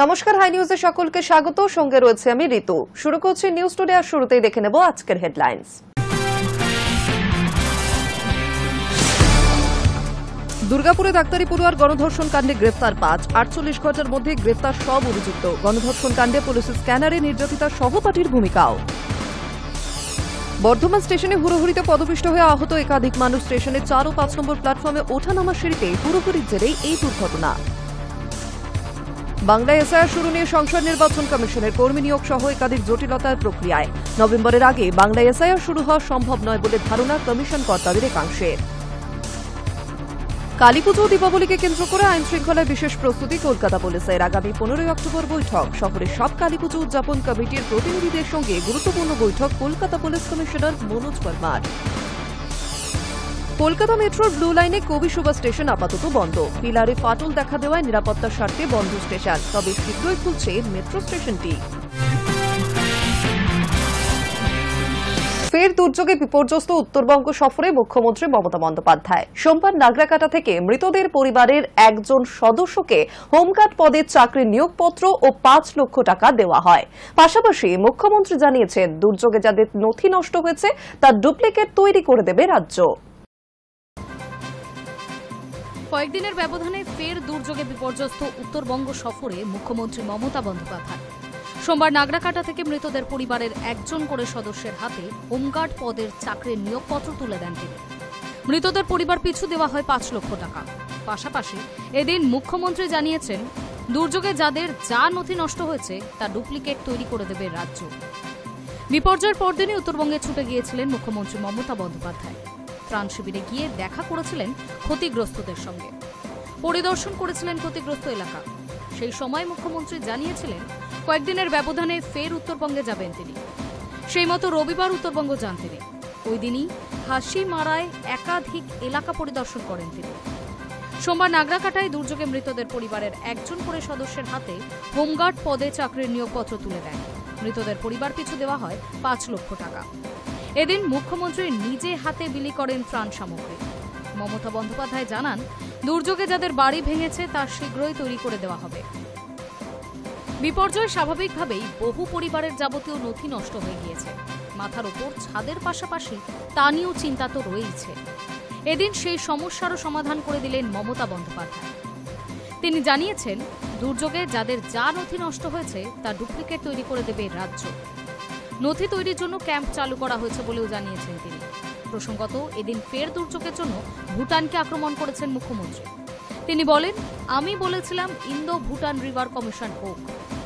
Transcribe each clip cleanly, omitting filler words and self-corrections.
নমস্কার, হাই নিউজে সকলকে স্বাগত। সঙ্গে রয়েছে আমি ঋতু। শুরু করছি নিউজ টুডে, আর শুরুতেই দেখে নেব আজকের হেডলাইন্স। দুর্গাপুরে ডাক্তারি পড়ুয়ার গণধর্ষণ কাণ্ডে গ্রেফতার ৫। ৪৮ ঘন্টার মধ্যে গ্রেফতার সব অভিযুক্ত। গণধর্ষণ কাণ্ডে পুলিশের স্ক্যানারে নির্যাতিতার সহপাঠীর ভূমিকাও। বর্ধমান স্টেশনে হুড়োহুড়িতে পদপিষ্ট হয়ে আহত একাধিক মানুষ। স্টেশনের ৪ ও ৫ নম্বর প্ল্যাটফর্মে ওঠানামার সিঁড়িতে হুড়োহুড়ির জেরেই এই দুর্ঘটনা। বাংলায় এসআইআর শুরু নিয়ে সংসদ নির্বাচন কমিশনের কর্মী নিয়োগ সহ একাধিক জটিলতার প্রক্রিয়ায়। নভেম্বরের আগে বাংলায় এসআইআর শুরু হওয়া সম্ভব নয় বলে ধারণা কমিশন কর্তাদের একাংশের। কালীপুজো ও দীপাবলিকে কেন্দ্র করে আইন শৃঙ্খলায় বিশেষ প্রস্তুতি কলকাতা পুলিশের। আগামী ১৫ অক্টোবর বৈঠক। শহরের সব কালীপুজো উদযাপন কমিটির প্রতিনিধিদের সঙ্গে গুরুত্বপূর্ণ বৈঠক কলকাতা পুলিশ কমিশনার মনোজ বর্মার। কলকাতা মেট্রোর ব্লু লাইনে কবি সুভাষ স্টেশন আপাতত বন্ধ। পিলারে ফাটল দেখা দেওয়ায় নিরাপত্তার স্বার্থে বন্ধ স্টেশন, তবে শীঘ্রই খুলছে মেট্রো স্টেশনটি। ফের দুর্যোগে বিপর্যস্ত উত্তরবঙ্গ সফরে মুখ্যমন্ত্রী মমতা বন্দ্যোপাধ্যায়। সোমবার নাগরাকাটা থেকে মৃতদের পরিবারের একজন সদস্যকে হোমগার্ড পদে চাকরির নিয়োগপত্র ও ৫ লক্ষ টাকা দেওয়া হয়। পাশাপাশি মুখ্যমন্ত্রী জানিয়েছেন, দুর্যোগে যাদের নথি নষ্ট হয়েছে তার ডুপ্লিকেট তৈরি করে দেবে রাজ্য। কয়েকদিনের ব্যবধানে ফের দুর্যোগে বিপর্যস্ত উত্তরবঙ্গ সফরে মুখ্যমন্ত্রী মমতা বন্দ্যোপাধ্যায়। সোমবার নাগরাকাটা থেকে মৃতদের পরিবারের একজন করে সদস্যের হাতে হোমগার্ড পদের চাকরির নিয়োগপত্র তুলে দেন তিনি। মৃতদের পরিবার পিছু দেওয়া হয় ৫ লক্ষ টাকা। পাশাপাশি এদিন মুখ্যমন্ত্রী জানিয়েছেন, দুর্যোগে যাদের যা নথি নষ্ট হয়েছে তা ডুপ্লিকেট তৈরি করে দেবে রাজ্য। বিপর্যয়ের পরদিনই উত্তরবঙ্গে ছুটে গিয়েছিলেন মুখ্যমন্ত্রী মমতা বন্দ্যোপাধ্যায়। ত্রাণ শিবিরে গিয়ে দেখা করেছিলেন ক্ষতিগ্রস্তদের সঙ্গে, পরিদর্শন করেছিলেন ক্ষতিগ্রস্ত এলাকা। সেই সময় মুখ্যমন্ত্রী জানিয়েছিলেন, কয়েকদিনের ব্যবধানে ফের উত্তরবঙ্গে যাবেন তিনি। সেই মতো রবিবার উত্তরবঙ্গ যান তিনি। ওই দিনই হাসিমারায় একাধিক এলাকা পরিদর্শন করেন তিনি। সোমবার নাগরাকাটায় দুর্যোগে মৃতদের পরিবারের একজন করে সদস্যের হাতে হোমগার্ড পদে চাকরির নিয়োগপত্র তুলে দেন। মৃতদের পরিবার পিছু দেওয়া হয় ৫ লক্ষ টাকা। এদিন মুখ্যমন্ত্রী নিজে হাতে বিলি করেন ত্রাণ সামগ্রী। মমতা বন্দ্যোপাধ্যায় জানান, দুর্যোগে যাদের বাড়ি ভেঙেছে তা শীঘ্রই তৈরি করে দেওয়া হবে। বিপর্যয় স্বাভাবিকভাবেই বহু পরিবারের যাবতীয় নথি নষ্ট হয়ে গিয়েছে। মাথার ওপর ছাদের পাশাপাশি তা নিয়েও চিন্তা তো রয়েইছে। এদিন সেই সমস্যারও সমাধান করে দিলেন মমতা বন্দ্যোপাধ্যায়। তিনি জানিয়েছেন, দুর্যোগে যাদের যা নথি নষ্ট হয়েছে তা ডুপ্লিকেট তৈরি করে দেবে রাজ্য। নথি তৈরির জন্য ক্যাম্প চালু করা হয়েছে বলেও জানিয়েছেন তিনি। প্রসঙ্গত, এদিন ফের দুর্যোগের জন্য ভুটানকে আক্রমণ করেছেন মুখ্যমন্ত্রী। তিনি বলেন, আমি বলেছিলাম ইন্দো ভুটান রিভার কমিশন হোক।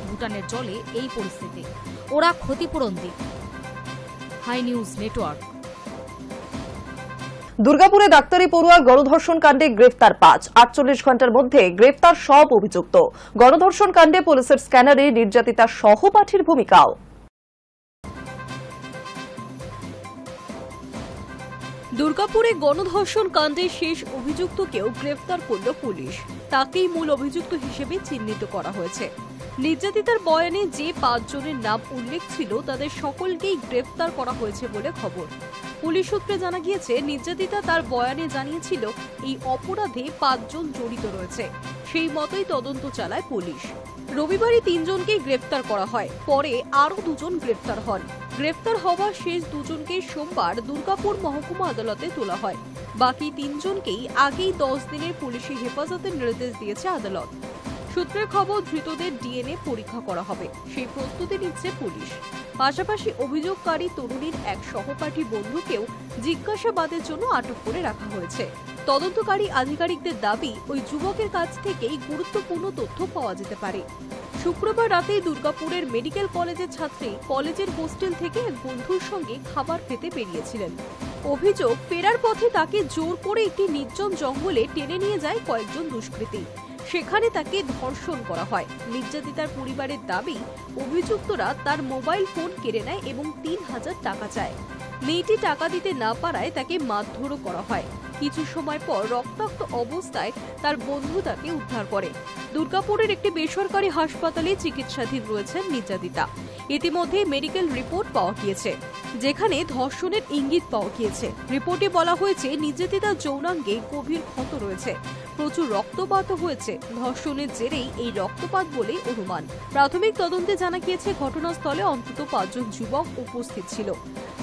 ভুটানের জলে এই পরিস্থিতি, ওরা ক্ষতিপূরণ দিক। Hi news Network. দুর্গাপুরে ডাক্তারি পড়ুয়ার গণধর্ষণ কাণ্ডে গ্রেফতার ৫। ৪৮ ঘন্টার মধ্যে গ্রেফতার সব অভিযুক্ত। গণধর্ষণ কাণ্ডে পুলিশের স্ক্যানারে নির্যাতিতার সহপাঠীর ভূমিকাও। দুর্গাপুরে গণধর্ষণ কাণ্ডে শেষ অভিযুক্তকেও গ্রেফতার করল পুলিশ। তাকেই মূল অভিযুক্ত হিসেবে চিহ্নিত করা হয়েছে। নির্যাতিতার বয়ানে যে ৫ জনের নাম উল্লেখ ছিল তাদের সকলকেই গ্রেফতার করা হয়েছে বলে খবর। পুলিশ সূত্রে জানা গিয়েছে, নির্যাতিতা তার বয়ানে জানিয়েছিল এই অপরাধে ৫ জন জড়িত রয়েছে। সেই মতোই তদন্ত চালায় পুলিশ। রবিবারই ৩ জনকেই গ্রেফতার করা হয়। পরে আরও ২ জন গ্রেফতার হন। গ্রেফতার হওয়া শেষ ২ জনকে সোমবার দুর্গাপুর মহকুমা আদালতে তোলা হয়। বাকি ৩ জনকেই আগেই ১০ দিনের পুলিশি হেফাজতের নির্দেশ দিয়েছে আদালত। সূত্রের খবর, ধৃতদের ডিএনএ পরীক্ষা করা হবে, সেই প্রস্তুতি নিচ্ছে পুলিশ। পাশাপাশি অভিযোগকারী তরুণীর এক সহপাঠী বন্ধুকেও জিজ্ঞাসাবাদের জন্য আটক করে রাখা হয়েছে। তদন্তকারী আধিকারিকদের দাবি, ওই যুবকের কাছ থেকেই গুরুত্বপূর্ণ তথ্য পাওয়া যেতে পারে। শুক্রবার রাতেই দুর্গাপুরের মেডিকেল কলেজের ছাত্রী কলেজের হোস্টেল থেকে এক বন্ধুর সঙ্গে খাবার খেতে বেরিয়েছিলেন। অভিযোগ, ফেরার পথে তাকে জোর করে একটি নির্জন জঙ্গলে টেনে নিয়ে যায় কয়েকজন দুষ্কৃতী। সেখানে তাকে ধর্ষণ করা হয়। নির্যাতিতার পরিবারের দাবি, অভিযুক্তরা তার মোবাইল ফোন কেড়ে নেয় এবং ৩,০০০ টাকা চায়। মেয়েটি টাকা দিতে না পারায় তাকে মারধরও করা হয়। কিছু সময় পর রক্তাক্ত অবস্থায় তার বন্ধু তাকে উদ্ধার করে। দুর্গাপুরের একটি বেসরকারি হাসপাতালে চিকিৎসাধীন রয়েছেন নির্যাতিতা। ইতিমধ্যে মেডিকেল রিপোর্ট পাওয়া গিয়েছে, যেখানে ধর্ষণের ইঙ্গিত পাওয়া গিয়েছে। রিপোর্টে বলা হয়েছে, নির্যাতিতার যৌনাঙ্গে গভীর ক্ষত রয়েছে। প্রচুর রক্তপাত হয়েছে। ধর্ষণের জেরেই এই রক্তপাত বলে অনুমান। প্রাথমিক তদন্তে জানা গিয়েছে ঘটনাস্থলে অন্তত 5 জন যুবক উপস্থিত ছিল।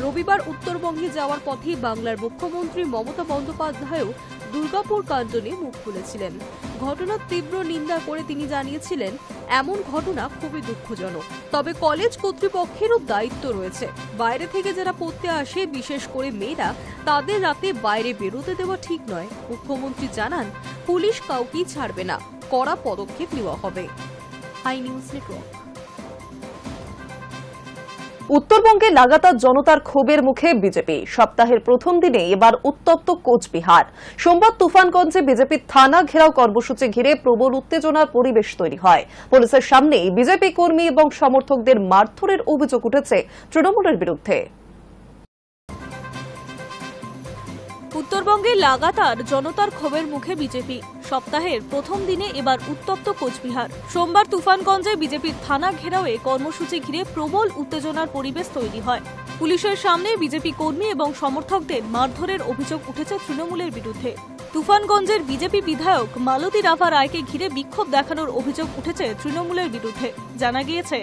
রবিবার উত্তরবঙ্গে যাওয়ার পথে বাংলার মুখ্যমন্ত্রী মমতা বন্দ্যোপাধ্যায়ও দুর্গাপুর কাণ্ড নিয়ে মুখ খুলেছিলেন। ঘটনার তীব্র নিন্দা করে তিনি জানিয়েছিলেন, এমন ঘটনা খুবই দুঃখজনক। তবে কলেজ কর্তৃপক্ষেরও দায়িত্ব রয়েছে। বাইরে থেকে যারা পড়তে আসে, বিশেষ করে মেয়েরা, তাদের রাতে বাইরে বেরোতে দেওয়া ঠিক নয়। মুখ্যমন্ত্রী জানান, পুলিশ কাউকেই ছাড়বে না, কড়া পদক্ষেপ নেওয়া হবে। Hi news Network. উত্তরবঙ্গে লাগাতার জনতার ক্ষোভের মুখে বিজেপি। সপ্তাহের প্রথম দিনে এবার উত্তপ্ত কোচবিহার। সোমবার তুফানগঞ্জে বিজেপির থানা ঘেরাও কর্মসূচি ঘিরে প্রবল উত্তেজনার পরিবেশ তৈরি হয়। পুলিশের সামনেই বিজেপি কর্মী এবং সমর্থকদের মারধরের অভিযোগ উঠেছে তৃণমূলের বিরুদ্ধে। উত্তরবঙ্গে লাগাতার জনতার ক্ষোভের মুখে বিজেপি। সপ্তাহের প্রথম দিনে এবার উত্তপ্ত কোচবিহার। সোমবার তুফানগঞ্জে বিজেপির থানা ঘেরাওয়ে কর্মসূচি ঘিরে প্রবল উত্তেজনার পরিবেশ তৈরি হয়। পুলিশের সামনে বিজেপি কর্মী এবং সমর্থকদের মারধরের অভিযোগ উঠেছে তৃণমূলের বিরুদ্ধে। তুফানগঞ্জের বিজেপি বিধায়ক মালতী রাভা রায়কে ঘিরে বিক্ষোভ দেখানোর অভিযোগ উঠেছে তৃণমূলের বিরুদ্ধে। জানা গিয়েছে,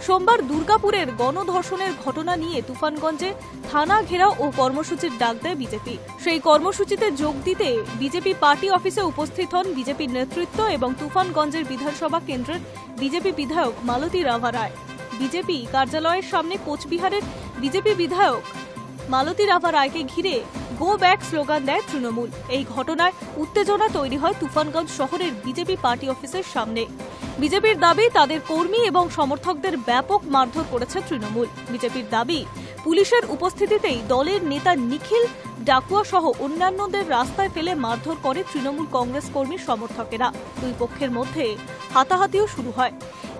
সোমবার দুর্গাপুরের গণধর্ষণের ঘটনা নিয়ে তুফানগঞ্জে থানা ঘেরাও ও কর্মসূচির ডাক দেয় বিজেপি। সেই কর্মসূচিতে যোগ দিতে বিজেপি পার্টি অফিসে উপস্থিত হন বিজেপির নেতৃত্ব এবং তুফানগঞ্জের বিধানসভা কেন্দ্রের বিজেপি বিধায়ক মালতী রাভা রায়। বিজেপি কার্যালয়ের সামনে কোচবিহারের বিজেপি বিধায়ক মালতী রাভা রায়কে ঘিরে গো ব্যাক স্লোগান দেয় তৃণমূল। এই ঘটনায় উত্তেজনা তৈরি হয় তুফানগঞ্জ শহরের বিজেপি পার্টি অফিসের সামনে। বিজেপির দাবি, তাদের কর্মী এবং সমর্থকদের ব্যাপক মারধর করেছে তৃণমূল। বিজেপির দাবি, পুলিশের উপস্থিতিতেই দলের নেতা নিখিল ডাকুয়া সহ অন্যান্যদের রাস্তায় ফেলে মারধর করে তৃণমূল কংগ্রেস কর্মী সমর্থকেরা। দুই পক্ষের মধ্যে হাতাহাতিও শুরু হয়।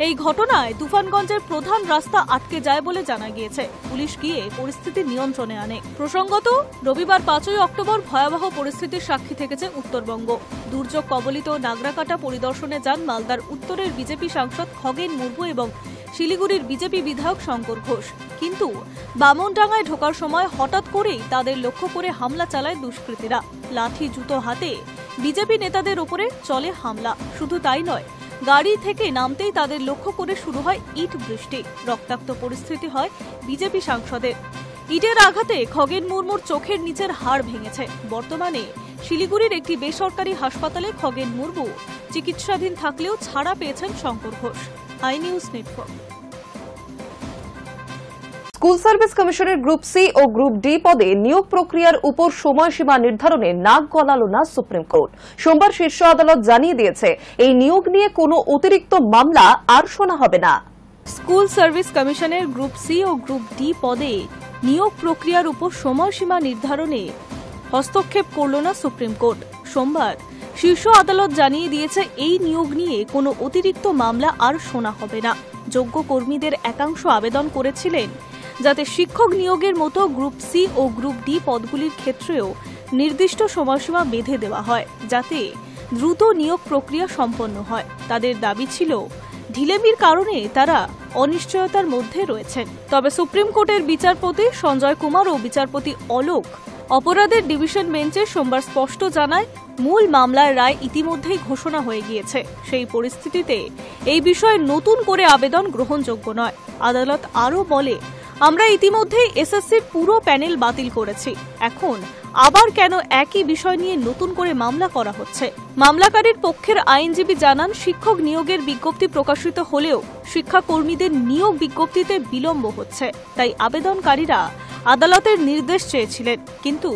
এই ঘটনায় তুফানগঞ্জের প্রধান রাস্তা আটকে যায় বলে জানা গিয়েছে। পুলিশ গিয়ে পরিস্থিতি নিয়ন্ত্রণে আনে। প্রসঙ্গত, রবিবার 5 অক্টোবর ভয়াবহ পরিস্থিতির সাক্ষী থেকেছে উত্তরবঙ্গ। দুর্যোগ কবলিত নাগরাকাটা পরিদর্শনে যান মালদার উত্তরের বিজেপি সাংসদ খগেন মুর্মু এবং শিলিগুড়ির বিজেপি বিধায়ক শঙ্কর ঘোষ। কিন্তু বামনডাঙ্গায় ঢোকার সময় হঠাৎ করেই তাদের লক্ষ্য করে হামলা চালায় দুষ্কৃতীরা। লাঠি জুতো হাতে বিজেপি নেতাদের উপরে চলে হামলা। শুধু তাই নয়, গাড়ি থেকে নামতেই তাদের লক্ষ্য করে শুরু হয় ইট বৃষ্টি। রক্তাক্ত পরিস্থিতি হয় বিজেপি সাংসদের। ইটের আঘাতে খগেন মুর্মুর চোখের নিচের হাড় ভেঙেছে। বর্তমানে শিলিগুড়ির একটি বেসরকারি হাসপাতালে খগেন মুর্মু চিকিৎসাধীন থাকলেও ছাড়া পেয়েছেন Shankar Ghosh. Hi news network. School service কমিশনের গ্রুপ সি ও গ্রুপ ডি পদে নিয়োগ প্রক্রিয়ার উপর সময়সীমা নির্ধারণে নাক গলাল না সুপ্রিম কোর্ট। সোমবার শীর্ষ আদালত জানিয়ে দিয়েছে, এই নিয়োগ নিয়ে কোনো অতিরিক্ত মামলা আর শোনা হবে না। স্কুল সার্ভিস কমিশনের গ্রুপ সি ও গ্রুপ ডি পদে নিয়োগ প্রক্রিয়ার উপর সময়সীমা নির্ধারণে হস্তক্ষেপ করল না সুপ্রিম কোর্ট। সোমবার শীর্ষ আদালত জানিয়ে দিয়েছে, এই নিয়োগ নিয়ে কোনো অতিরিক্ত মামলা আর শোনা হবে না। যোগ্য কর্মীদের একাংশ আবেদন করেছিলেন যাতে শিক্ষক নিয়োগের মতো গ্রুপ সি ও গ্রুপ ডি পদগুলির ক্ষেত্রেও নির্দিষ্ট সময়সীমা বেঁধে দেওয়া হয়, যাতে দ্রুত নিয়োগ প্রক্রিয়া সম্পন্ন হয়। তাদের দাবি ছিল, ঢিলেমির কারণে তারা অনিশ্চয়তার মধ্যে রয়েছেন। তবে সুপ্রিম কোর্টের বিচারপতি সঞ্জয় কুমার ও বিচারপতি অলোক অপরাধের ডিভিশন বেঞ্চে সোমবার স্পষ্ট জানায়, মূল মামলার রায় ইতিমধ্যেই ঘোষণা হয়ে গিয়েছে। সেই পরিস্থিতিতে এই বিষয়ে নতুন করে আবেদন গ্রহণযোগ্য নয়। আদালত আরও বলে, আমরা ইতিমধ্যেই এসএসসির পুরো প্যানেল বাতিল করেছি। এখন আবার কেন একই বিষয় নিয়ে নতুন করে মামলা করা হচ্ছে? মামলাকারীর পক্ষের আইনজীবী জানান, শিক্ষক নিয়োগের বিজ্ঞপ্তি প্রকাশিত হলেও শিক্ষাকর্মীদের নিয়োগ বিজ্ঞপ্তিতে বিলম্ব হচ্ছে। তাই আবেদনকারীরা আদালতের নির্দেশ চেয়েছিলেন, কিন্তু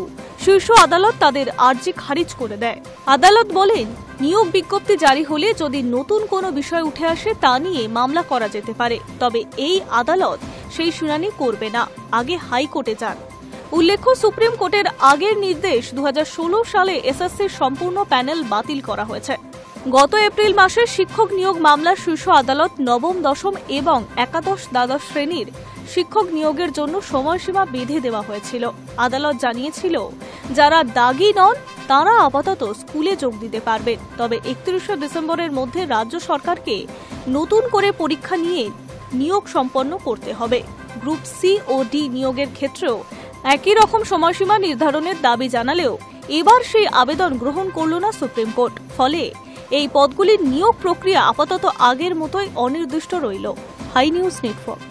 শীর্ষ আদালত তাদের আর্জি খারিজ করে দেয়। আদালত বলেন, নিয়োগ বিজ্ঞপ্তি জারি হলে যদি নতুন কোনো বিষয় উঠে আসে তা নিয়ে মামলা করা যেতে পারে। তবে এই আদালত সেই শুনানি করবে না, আগে হাইকোর্টে যান। উল্লেখ্য, সুপ্রিম কোর্টের আগের নির্দেশ 2016 সালে এসএসসির সম্পূর্ণ প্যানেল বাতিল করা হয়েছে। গত এপ্রিল মাসে শিক্ষক নিয়োগ মামলার শীর্ষ আদালত নবম, দশম এবং একাদশ, দ্বাদশ শ্রেণীর শিক্ষক নিয়োগের জন্য সময়সীমা বেঁধে দেওয়া হয়েছিল। আদালত জানিয়েছিল, যারা দাগি নন তারা আপাতত স্কুলে যোগ দিতে পারবেন। তবে 31 ডিসেম্বরের মধ্যে রাজ্য সরকারকে নতুন করে পরীক্ষা নিয়ে নিয়োগ সম্পন্ন করতে হবে। গ্রুপ সি ও ডি নিয়োগের ক্ষেত্রেও একই রকম সময়সীমা নির্ধারণের দাবি জানালেও এবার সেই আবেদন গ্রহণ করল না সুপ্রিম কোর্ট। ফলে এই পদগুলির নিয়োগ প্রক্রিয়া আপাতত আগের মতোই অনির্দিষ্ট রইল। High news network.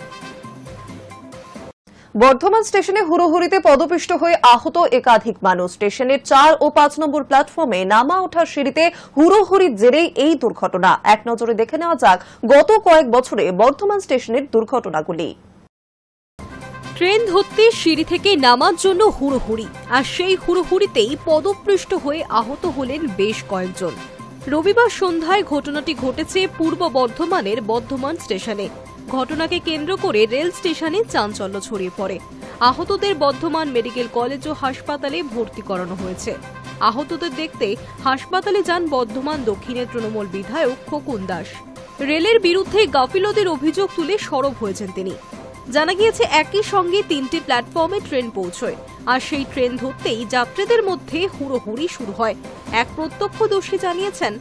বর্ধমান স্টেশনে হুড়োহুড়িতে পদপিষ্ট হয়ে আহত একাধিক মানুষ। স্টেশনের 4 ও 5 নম্বর প্ল্যাটফর্মে নামা ওঠার সিঁড়িতে হুড়োহুড়ির জেরেই এই দুর্ঘটনা। এক নজরে দেখে নেওয়া যাক গত কয়েক বছরে বর্ধমান স্টেশনের দুর্ঘটনাগুলি। ট্রেন ধরতে সিঁড়ি থেকে নামার জন্য হুড়োহুড়ি, আর সেই হুড়োহুড়িতেই পদপৃষ্ট হয়ে আহত হলেন বেশ কয়েকজন। রবিবার সন্ধ্যায় ঘটনাটি ঘটেছে পূর্ব বর্ধমানের বর্ধমান স্টেশনে। ঘটনাকে কেন্দ্র করে রেল স্টেশনে চাঞ্চল্য ছড়িয়ে পড়ে। আহতদের বর্ধমান মেডিকেল কলেজ ও হাসপাতালে ভর্তি করানো হয়েছে। আহতদের দেখতে হাসপাতালে যান বর্ধমান দক্ষিণের তৃণমূল বিধায়ক খোকন দাস। রেলের বিরুদ্ধে গাফিলতির অভিযোগ তুলে সরব হয়েছেন তিনি। জানা গিয়েছে একই সঙ্গে 3টি প্ল্যাটফর্মে ট্রেন পৌঁছয়, আর সেই ট্রেন ধরতেই যাত্রীদের মধ্যে হুড়োহুড়ি শুরু হয়। এক প্রত্যক্ষদর্শী জানিয়েছেন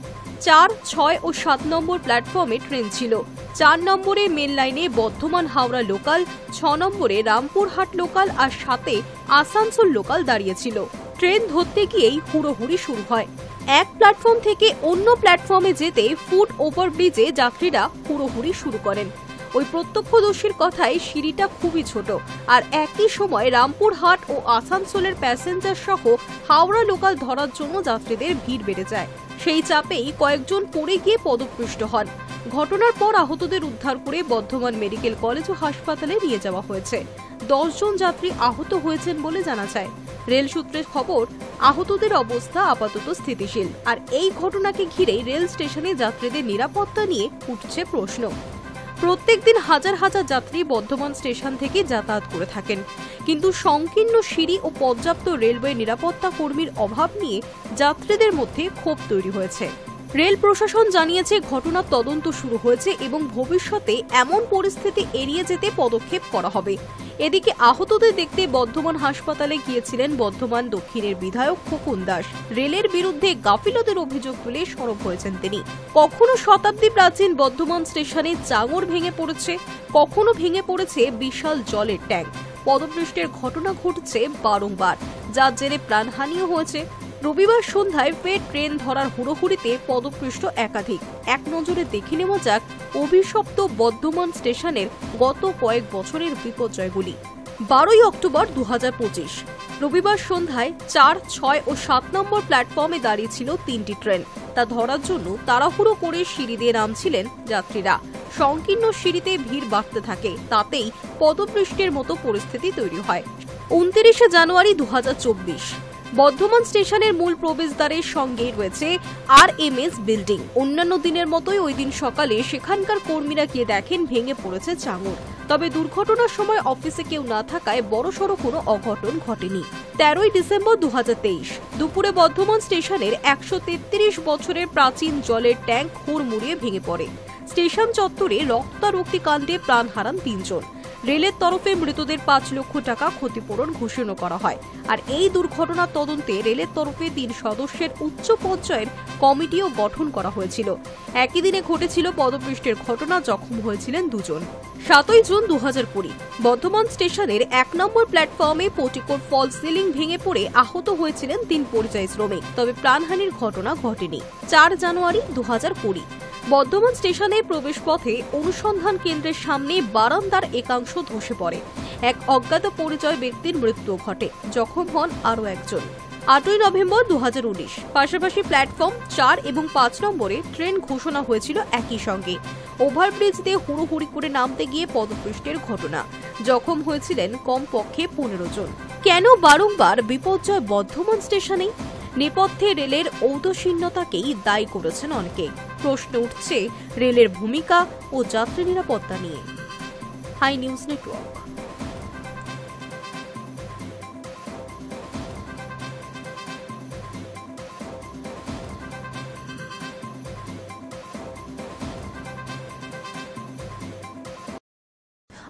4, 6 ও 7 নম্বর প্ল্যাটফর্মে ট্রেন ছিল। 4 নম্বরে মেন লাইনে বর্ধমান হাওড়া লোকাল, 6 নম্বরে রামপুরহাট লোকাল আর 7-এ আসানসোল লোকাল দাঁড়িয়েছিল। ট্রেন ধরতে গিয়েই হুড়োহুড়ি শুরু হয়। এক প্ল্যাটফর্ম থেকে অন্য প্ল্যাটফর্মে যেতে ফুট ওভারব্রিজে যাত্রীরা হুড়োহুড়ি শুরু করেন। ওই প্রত্যক্ষদর্শীর কথায় সিঁড়িটা খুবই ছোট, আর একই সময় রামপুরহাট ও আসানসোলের প্যাসেঞ্জার সহ হাওড়া লোকাল ধরার জন্য যাত্রীদের ভিড় বেড়ে যায়। সেই চাপেই কয়েকজন পড়ে গিয়ে পদপৃষ্ট হন। ঘটনার পর আহতদের উদ্ধার করে বর্ধমান মেডিকেল কলেজ ও হাসপাতালে নিয়ে যাওয়া হয়েছে। 10 জন যাত্রী আহত হয়েছেন বলে জানা যায়। রেল সূত্রের খবর, আহতদের অবস্থা আপাতত স্থিতিশীল। আর এই ঘটনাকে ঘিরেই রেল স্টেশনে যাত্রীদের নিরাপত্তা নিয়ে উঠছে প্রশ্ন। প্রত্যেকদিন হাজার হাজার যাত্রী বর্ধমান স্টেশন থেকে যাতায়াত করে থাকেন, কিন্তু সংকীর্ণ সিঁড়ি ও পর্যাপ্ত রেলওয়ে নিরাপত্তা কর্মীর অভাব নিয়ে যাত্রীদের মধ্যে ক্ষোভ তৈরি হয়েছে। রেল প্রশাসন জানিয়েছে ঘটনার তদন্ত শুরু হয়েছে এবং ভবিষ্যতে এমন পরিস্থিতি এড়িয়ে যেতে পদক্ষেপ করা হবে। এদিকে আহতদের দেখতে বর্ধমান হাসপাতালে গিয়েছিলেন বর্ধমান দক্ষিণের বিধায়ক খোকন দাস। রেলের বিরুদ্ধে গাফিলতির অভিযোগ তুলে সরব হয়েছেন তিনি। কখনো শতাব্দী প্রাচীন বর্ধমান স্টেশনে চাঙড় ভেঙে পড়েছে, কখনো ভেঙে পড়েছে বিশাল জলের ট্যাঙ্ক। পদপৃষ্ঠের ঘটনা ঘটছে বারংবার, যার জেরে প্রাণহানিও হয়েছে। রবিবার সন্ধ্যায় ফের ট্রেন ধরার হুড়োহুড়িতে পদপৃষ্ট একাধিক। এক নজরে দেখে নেওয়া যাক অভিশপ্ত বর্ধমান স্টেশনের গত কয়েক বছরের বিপর্যয়গুলি। 12 অক্টোবর 2025 রবিবার সন্ধ্যায় 4, 6 ও 7 নম্বর প্ল্যাটফর্মে দাঁড়িয়েছিল 3টি ট্রেন। তা ধরার জন্য তাড়াহুড়ো করে সিঁড়ি দিয়ে নামছিলেন যাত্রীরা। সংকীর্ণ সিঁড়িতে ভিড় বাড়তে থাকে, তাতেই পদপৃষ্ঠের মতো পরিস্থিতি তৈরি হয়। 29 জানুয়ারি 2024 বর্ধমান স্টেশনের মূল প্রবেশদ্বারের সঙ্গে রয়েছে RMS বিল্ডিং। অন্যান্য দিনের মতোই ওই দিন সকালে সেখানকার কর্মীরা গিয়ে দেখেন ভেঙে পড়েছে চাঙড়। তবে দুর্ঘটনার সময় অফিসে কেউ না থাকায় বড়সড় কোনো অঘটন ঘটেনি। 13 ডিসেম্বর 2023 দুপুরে বর্ধমান স্টেশনের 133 বছরের প্রাচীন জলের ট্যাঙ্ক হুড়মুড়িয়ে ভেঙে পড়ে। স্টেশন চত্বরে রক্তারক্তি কাণ্ডে প্রাণ হারান 3 জন। রেলের তরফে মৃতদের 5 লক্ষ টাকা ক্ষতিপূরণ ঘোষণা করা হয়। আর এই দুর্ঘটনার তদন্তে রেলের তরফে 3 সদস্যের উচ্চ পর্যায়ের কমিটিও গঠন করা হয়েছিল। একই দিনে ঘটেছিল পদপৃষ্ঠের ঘটনা, জখম হয়েছিলেন 2 জন। 7 জুন 2020 বর্ধমান স্টেশনের 1 নম্বর প্ল্যাটফর্মে পটিকোর ফল সিলিং ভেঙে পড়ে আহত হয়েছিলেন 3 পরিযায়ী শ্রমিক, তবে প্রাণহানির ঘটনা ঘটেনি। 4 জানুয়ারি 2020 বর্ধমান স্টেশনের প্রবেশপথে অনুসন্ধান কেন্দ্রের সামনে বারান্দার একাংশ ধসে পড়ে। এক অজ্ঞাত পরিচয় ব্যক্তির মৃত্যু ঘটে, জখম হন আরও একজন। 8 নভেম্বর 2019 পাশাপাশি প্ল্যাটফর্ম 4 এবং 5 নম্বরে ট্রেন ঘোষণা হয়েছিল একই সঙ্গে। ওভারব্রিজ দিয়ে হুড়োহুড়ি করে নামতে গিয়ে পদপৃষ্ঠের ঘটনা, জখম হয়েছিলেন কমপক্ষে 15 জন। কেন বারংবার বিপর্যয় বর্ধমান স্টেশনে? নেপথ্যে রেলের ঔদাসীন্যতাকেই দায়ী করেছেন অনেকে। প্রশ্ন উঠছে রেলের ভূমিকা ও যাত্রী নিরাপত্তা নিয়ে। Hi news network.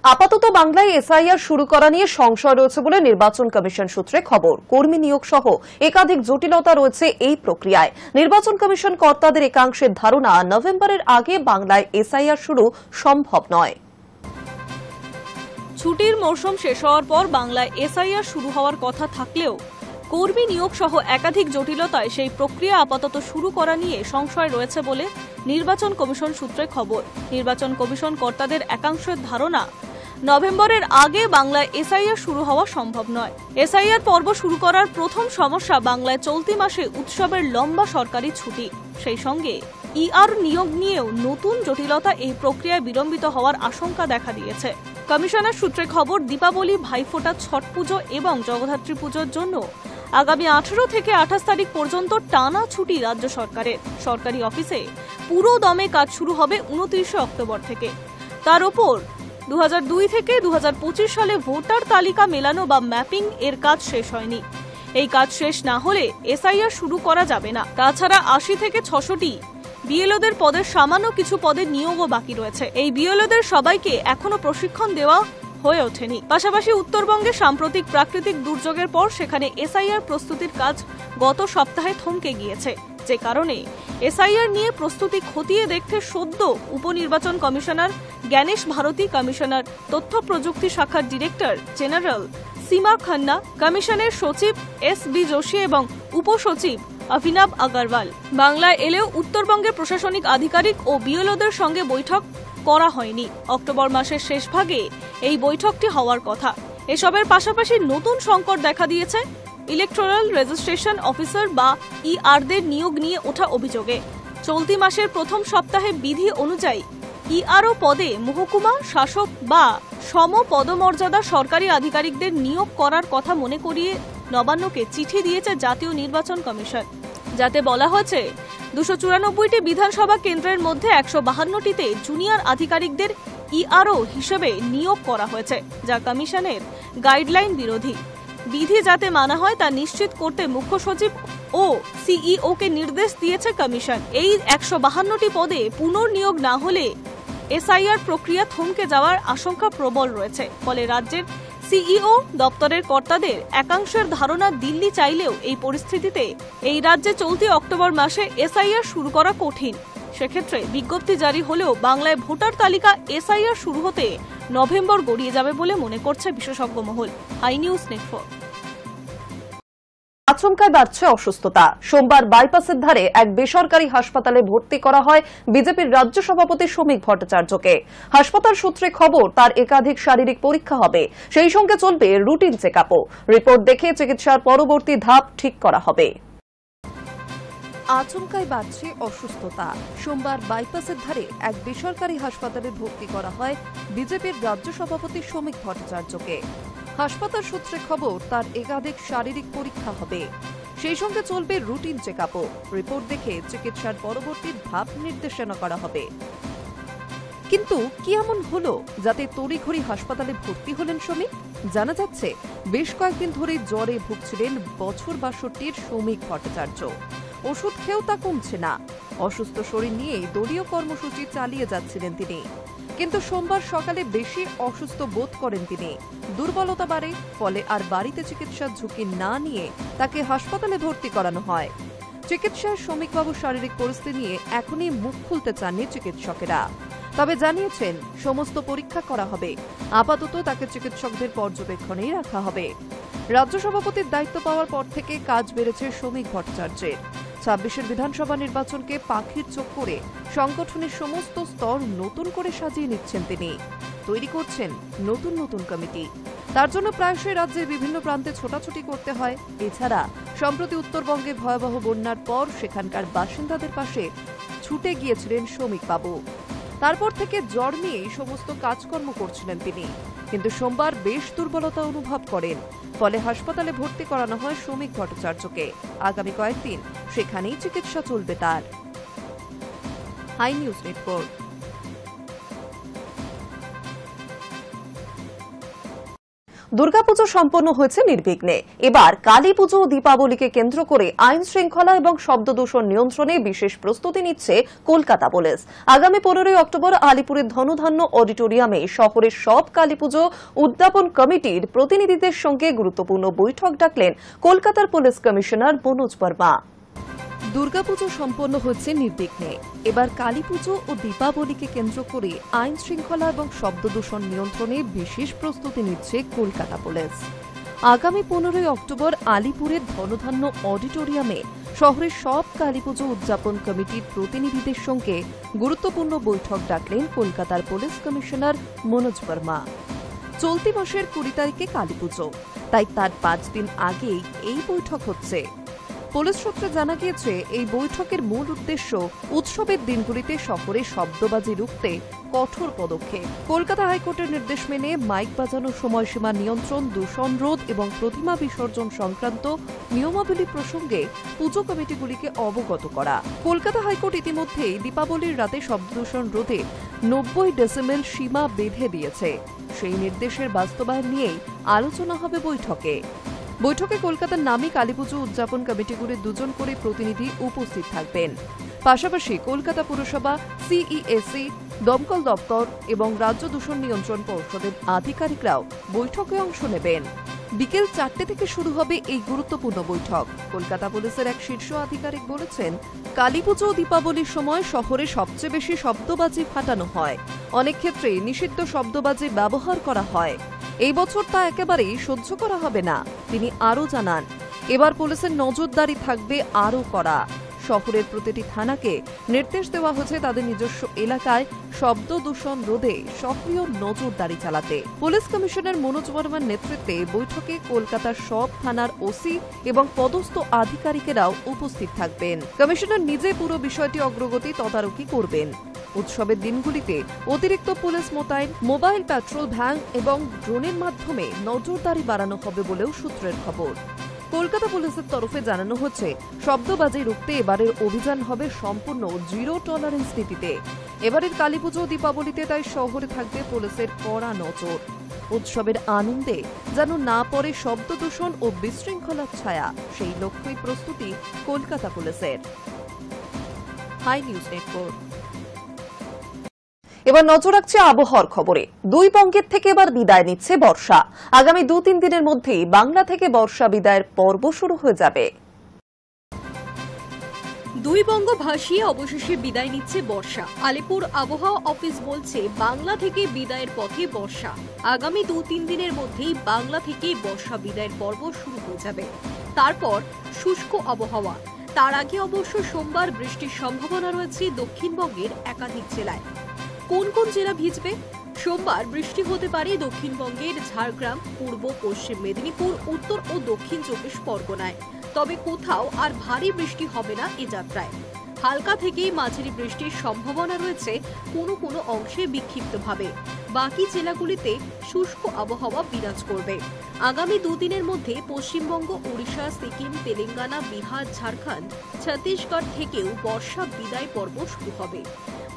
আপাতত বাংলায় এসআইআর শুরু করা নিয়ে সংশয় রয়েছে বলে নির্বাচন কমিশন সূত্রে খবর। কর্মী নিয়োগ সহ একাধিক জটিলতা রয়েছে এই প্রক্রিয়ায়। নির্বাচন কমিশন কর্তাদের একাংশের ধারণা, নভেম্বরের আগে বাংলায় এসআইআর শুরু সম্ভব নয়। ছুটির মৌসুম শেষ হওয়ার পর বাংলায় এসআইআর শুরু হওয়ার কথা থাকলেও কর্মী নিয়োগ সহ একাধিক জটিলতায় সেই প্রক্রিয়া আপাতত শুরু করা নিয়ে সংশয় রয়েছে বলে নির্বাচন কমিশন সূত্রে খবর। নির্বাচন কমিশন কর্তাদের একাংশের ধারণা, নভেম্বরের আগে বাংলায় এসআইআর শুরু হওয়া সম্ভব নয়। এসআইআর পর্ব শুরু করার প্রথম সমস্যা বাংলায় চলতি মাসে উৎসবের লম্বা সরকারি ছুটি, সেই সঙ্গে ইআর নিয়োগ নিয়েও নতুন জটিলতা এই প্রক্রিয়ায় বিলম্বিত হওয়ার আশঙ্কা দেখা দিয়েছে। কমিশনের সূত্রে খবর, দীপাবলি, ভাইফোঁটা, ছট পুজো এবং জগদ্ধাত্রী পুজোর জন্য আগামী 18 থেকে 28 তারিখ পর্যন্ত টানা ছুটি রাজ্য সরকারের। সরকারি অফিসে পুরো দমে কাজ শুরু হবে 29 অক্টোবর থেকে। তার ওপর 2002 থেকে 2025 সালে ভোটার তালিকা মেলানো বা ম্যাপিং এর কাজ শেষ হয়নি। এই কাজ শেষ না হলে এসআইআর শুরু করা যাবে না। তাছাড়া 80 থেকে 600টি বিএলওদের পদের সামান্য কিছু পদের নিয়োগও বাকি রয়েছে। এই বিএলওদের সবাইকে এখনো প্রশিক্ষণ দেওয়া হয়ে ওঠেনি। পাশাপাশি উত্তরবঙ্গে সাম্প্রতিক প্রাকৃতিক দুর্যোগের পর সেখানে এসআইআর প্রস্তুতির কাজ গত সপ্তাহে থমকে গিয়েছে, যে কারণে এসআইআর নিয়ে প্রস্তুতি খতিয়ে দেখতে সদ্য উপনির্বাচন কমিশনার জ্ঞানেশ ভারতী, কমিশনার তথ্য প্রযুক্তি শাখার ডিরেক্টর জেনারেল সীমা খান্না, কমিশনের সচিব এস.বি. যোশী এবং উপসচিব অভিনব আগরওয়াল বাংলায় এলেও উত্তরবঙ্গের প্রশাসনিক আধিকারিক ও বিএলওদের সঙ্গে বৈঠক করা হয়নি। অক্টোবর মাসের শেষ ভাগে এই বৈঠকটি হওয়ার কথা। এসবের পাশাপাশি নতুন সংকট দেখা দিয়েছে ইলেকটোরাল রেজিস্ট্রেশন অফিসার বা ইআরদের নিয়োগ নিয়ে ওঠা অভিযোগে। চলতি মাসের প্রথম সপ্তাহে বিধি অনুযায়ী ইআরও পদে মহকুমা শাসক বা সম পদমর্যাদা সরকারি আধিকারিকদের নিয়োগ করার কথা মনে করিয়ে নবান্নকে চিঠি দিয়েছে জাতীয় নির্বাচন কমিশন, যাতে বলা হয়েছে 294টি বিধানসভা কেন্দ্রের মধ্যে 152টিতে জুনিয়র আধিকারিকদের ইআরও হিসেবে নিয়োগ করা হয়েছে, যা কমিশনের গাইডলাইন বিরোধী। বিধি যাতে মানা হয় তা নিশ্চিত করতে মুখ্য সচিব ও সিইওকে নির্দেশ দিয়েছে কমিশন। এই 152টি পদে পুনর্নিয়োগ না হলে এসআইআর প্রক্রিয়া থমকে যাওয়ার আশঙ্কা প্রবল রয়েছে। ফলে রাজ্যের সিইও দপ্তরের কর্তাদের একাংশের ধারণা, দিল্লি চাইলেও এই পরিস্থিতিতে এই রাজ্যে চলতি অক্টোবর মাসে এসআইআর শুরু করা কঠিন। সেক্ষেত্রে বিজ্ঞপ্তি জারি হলেও বাংলায় ভোটার তালিকা এসআইআর শুরু হতে নভেম্বর গড়িয়ে যাবে বলে মনে করছে বিশেষজ্ঞ মহল। High news network. আচমকায় বাড়ছে অসুস্থতা। সোমবার বাইপাসের ধারে এক বেসরকারি হাসপাতালে ভর্তি করা হয় বিজেপির রাজ্য সভাপতি শ্রমিক ভট্টাচার্যকে। হাসপাতাল সূত্রে খবর, তার একাধিক শারীরিক পরীক্ষা হবে, সেই সঙ্গে চলবে রুটিন চেকআপও। রিপোর্ট দেখে চিকিৎসার পরবর্তী ধাপ ঠিক করা হবে। আচমকায় বাড়ছে অসুস্থতা। সোমবার বাইপাসের ধারে এক বেসরকারি হাসপাতালে ভর্তি করা হয় বিজেপির রাজ্য সভাপতি শ্রমিক ভট্টাচার্যকে। হাসপাতাল সূত্রে খবর, তার একাধিক শারীরিক পরীক্ষা হবে, সেই সঙ্গে চলবে রুটিন চেকআপও। রিপোর্ট দেখে চিকিৎসার পরবর্তী ধাপ নির্দেশনা করা হবে। কিন্তু কি এমন হলো যাতে তড়িঘড়ি হাসপাতালে ভর্তি হলেন শ্রমিক? জানা যাচ্ছে, বেশ কয়েকদিন ধরে জ্বরে ভুগছিলেন বছর 62-র শ্রমিক ভট্টাচার্য। ওষুধ খেয়েও তা কমছে না। অসুস্থ শরীর নিয়েই দলীয় কর্মসূচি চালিয়ে যাচ্ছিলেন তিনি। কিন্তু সোমবার সকালে বেশি অসুস্থ বোধ করেন তিনি। দুর্বলতা বাড়ে, ফলে আর বাড়িতে চিকিৎসার ঝুঁকি না নিয়ে তাকে হাসপাতালে ভর্তি করানো হয়। চিকিৎসায় শ্রমিকবাবুর শারীরিক পরিস্থিতি নিয়ে এখনই মুখ খুলতে চাননি চিকিৎসকেরা। তবে জানিয়েছেন, সমস্ত পরীক্ষা করা হবে, আপাতত তাকে চিকিৎসকদের পর্যবেক্ষণেই রাখা হবে। রাজ্য সভাপতির দায়িত্ব পাওয়ার পর থেকে কাজ বেড়েছে শ্রমিক ভট্টাচার্যের। 26-এর বিধানসভা নির্বাচনকে পাখির চোখ করে সংগঠনের সমস্ত স্তর নতুন করে সাজিয়ে নিচ্ছেন তিনি। তৈরি করছেন নতুন নতুন কমিটি। তার জন্য প্রায়শই রাজ্যের বিভিন্ন প্রান্তে ছোটাছুটি করতে হয়। এছাড়া সম্প্রতি উত্তরবঙ্গে ভয়াবহ বন্যার পর সেখানকার বাসিন্দাদের পাশে ছুটে গিয়েছিলেন শ্রমিকবাবু। তারপর থেকে জ্বর নিয়েই সমস্ত কাজকর্ম করছিলেন তিনি। কিন্তু সোমবার বেশ দুর্বলতা অনুভব করেন, ফলে হাসপাতালে ভর্তি করানো হয় শ্রমিক ভট্টাচার্যকে। আগামী কয়েকদিন সেখানেই চিকিৎসা চলবে তার। High news network. দুর্গাপুজো সম্পন্ন হয়েছে নির্বিঘ্নে। এবার কালী পুজো ও দীপাবলিকে কেন্দ্র করে আইন শৃঙ্খলা এবং শব্দদূষণ নিয়ন্ত্রণে বিশেষ প্রস্তুতি নিচ্ছে কলকাতা পুলিশ। আগামী 15 অক্টোবর আলিপুরের ধনধান্য অডিটোরিয়ামে শহরের সব কালী পুজো উদ্যাপন কমিটির প্রতিনিধিদের সঙ্গে গুরুত্বপূর্ণ বৈঠক ডাকলেন কলকাতার পুলিশ কমিশনার মনোজ বর্মা। দুর্গাপুজো সম্পন্ন হচ্ছে নির্বিঘ্নে। এবার কালীপুজো ও দীপাবলিকে কেন্দ্র করে আইন শৃঙ্খলা এবং শব্দদূষণ নিয়ন্ত্রণে বিশেষ প্রস্তুতি নিচ্ছে কলকাতা পুলিশ। আগামী 15 অক্টোবর আলিপুরের ধনধান্য অডিটোরিয়ামে শহরের সব কালীপুজো উদযাপন কমিটির প্রতিনিধিদের সঙ্গে গুরুত্বপূর্ণ বৈঠক ডাকলেন কলকাতার পুলিশ কমিশনার মনোজ বর্মা। চলতি মাসের 20 তারিখে কালীপুজো, তাই তার 5 দিন আগেই এই বৈঠক হচ্ছে। পুলিশ সূত্রে জানা গিয়েছে, এই বৈঠকের মূল উদ্দেশ্য উৎসবের দিনগুলিতে শহরে শব্দবাজি রুখতে কঠোর পদক্ষেপ। কলকাতা হাইকোর্টের নির্দেশ মেনে মাইক বাজানোর সময়সীমা নিয়ন্ত্রণ, দূষণ রোধ এবং প্রতিমা বিসর্জন সংক্রান্ত নিয়মাবলী প্রসঙ্গে পুজো কমিটিগুলিকে অবগত করা। কলকাতা হাইকোর্ট ইতিমধ্যেই দীপাবলির রাতে শব্দদূষণ রোধে 90 ডেসিমেল সীমা বেঁধে দিয়েছে। সেই নির্দেশের বাস্তবায়ন নিয়েই আলোচনা হবে বৈঠকে। বৈঠকে কলকাতার নামী কালীপুজো উদযাপন কমিটিগুলির 2 জন করে প্রতিনিধি উপস্থিত থাকবেন। পাশাপাশি কলকাতা পুরসভা, সিইএসসি, দমকল দপ্তর এবং রাজ্য দূষণ নিয়ন্ত্রণ পর্ষদের আধিকারিকরাও বৈঠকে অংশ নেবেন। বিকেল 4টে থেকে শুরু হবে এই গুরুত্বপূর্ণ বৈঠক। কলকাতা পুলিশের এক শীর্ষ আধিকারিক বলেছেন, কালীপুজো ও দীপাবলির সময় শহরে সবচেয়ে বেশি শব্দবাজি ফাটানো হয়। অনেক ক্ষেত্রে নিষিদ্ধ শব্দবাজি ব্যবহার করা হয়। এই বছর তা একেবারেই সহ্য করা হবে না। তিনি আরও জানান, এবার পুলিশের নজরদারি থাকবে আরও কড়া। শহরের প্রতিটি থানাকে নির্দেশ দেওয়া হয়েছে তাদের নিজস্ব এলাকায় শব্দ দূষণ রোধে সক্রিয় নজরদারি চালাতে। পুলিশ কমিশনার মনোজ বর্মার নেতৃত্বে বৈঠকে কলকাতার সব থানার ওসি এবং পদস্থ আধিকারিকেরাও উপস্থিত থাকবেন। কমিশনার নিজে পুরো বিষয়টি অগ্রগতি তদারকি করবেন। উৎসবের দিনগুলিতে অতিরিক্ত পুলিশ মোতায়েন, মোবাইল প্যাট্রোল ভ্যান এবং ড্রোনের মাধ্যমে নজরদারি বাড়ানো হবে বলেও সূত্রের খবর। কলকাতা পুলিশের তরফে জানানো হচ্ছে, শব্দবাজি রুখতে এবারের অভিযান হবে সম্পূর্ণ জিরো টলারেন্স নীতিতে। এবারের কালীপুজো ও দীপাবলিতে তাই শহরে থাকবে পুলিশের কড়া নজর। উৎসবের আনন্দে যেন না পড়ে শব্দ দূষণ ও বিশৃঙ্খলার ছায়া, সেই লক্ষ্যই প্রস্তুতি কলকাতা পুলিশের। Hi news network. এবার নজর রাখছে আবহাওয়ার খবরে। 2 বঙ্গের থেকে এবার বিদায় নিচ্ছে বর্ষা। আগামী 2-3 দিনের মধ্যেই বাংলা থেকে বর্ষা বিদায়ের পর্ব শুরু হয়ে যাবে। 2 বঙ্গ ভাসিয়ে অবশেষে বিদায় নিচ্ছে বর্ষা। আলিপুর আবহাওয়া অফিস বলছে, বাংলা থেকে বিদায়ের পথে বর্ষা। আগামী 2-3 দিনের মধ্যেই বাংলা থেকে বর্ষা বিদায়ের পর্ব শুরু হয়ে যাবে। তারপর শুষ্ক আবহাওয়া। তার আগে অবশ্য সোমবার বৃষ্টির সম্ভাবনা রয়েছে দক্ষিণবঙ্গের একাধিক জেলায়। কোন কোন জেলা ভিজবে? সোমবার বৃষ্টি হতে পারে দক্ষিণবঙ্গের ঝাড়গ্রাম, পূর্ব পশ্চিম মেদিনীপুর, উত্তর ও দক্ষিণ 24 পরগনায়। তবে কোথাও আর ভারী বৃষ্টি হবে না এ যাত্রায়। হালকা থেকে মাঝারি বৃষ্টির সম্ভাবনা রয়েছে কোনো কোনো অংশে বিক্ষিপ্তভাবে। বাকি জেলাগুলিতে শুষ্ক আবহাওয়া বিরাজ করবে। আগামী 2 দিনের মধ্যে পশ্চিমবঙ্গ, ওড়িশা, সিকিম, তেলেঙ্গানা, বিহার, ঝাড়খণ্ড, ছত্তিশগড় থেকেও বর্ষা বিদায় পর্ব শুরু হবে।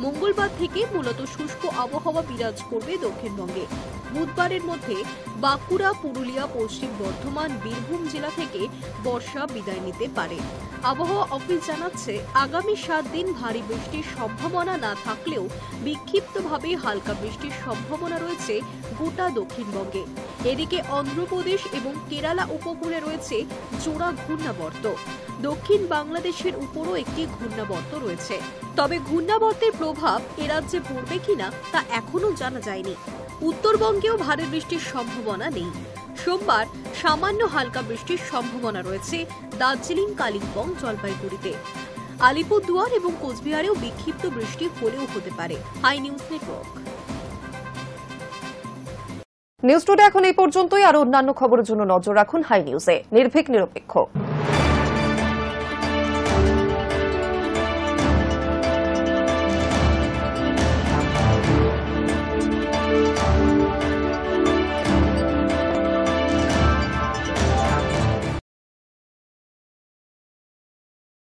মঙ্গলবার থেকে মূলত শুষ্ক আবহাওয়া বিরাজ করবে দক্ষিণবঙ্গে। বুধবারের মধ্যে বাঁকুড়া, পুরুলিয়া, পশ্চিম বর্ধমান, বীরভূম জেলা থেকে বর্ষা বিদায় নিতে পারে। আবহাওয়া অফিস জানাচ্ছে, আগামী 7 দিন ভারী বৃষ্টির সম্ভাবনা না থাকলেও বিক্ষিপ্তভাবে হালকা বৃষ্টির সম্ভাবনা রয়েছে গোটা দক্ষিণবঙ্গে। এদিকে অন্ধ্রপ্রদেশ এবং কেরালা উপকূলে রয়েছে জোড়া ঘূর্ণাবর্ত। দক্ষিণ বাংলাদেশের উপরও একটি ঘূর্ণাবর্ত রয়েছে। তবে ঘূর্ণাবর্তের প্রভাব এ রাজ্যে পড়বে কিনা তা এখনো জানা যায়নি। উত্তরবঙ্গেও ভারী বৃষ্টির সম্ভাবনা নেই। সোমবার সামান্য হালকা বৃষ্টির সম্ভাবনা রয়েছে দার্জিলিং, কালিম্পং, জলপাইগুড়িতে। আলিপুরদুয়ার এবং কোচবিহারেও বিক্ষিপ্ত বৃষ্টি হলেও হতে পারে। Hi news network. News today এখন এই পর্যন্তই। আর অন্যান্য খবরের জন্য নজর রাখুন হাই নিউজে। নির্ভীক, নিরপেক্ষ।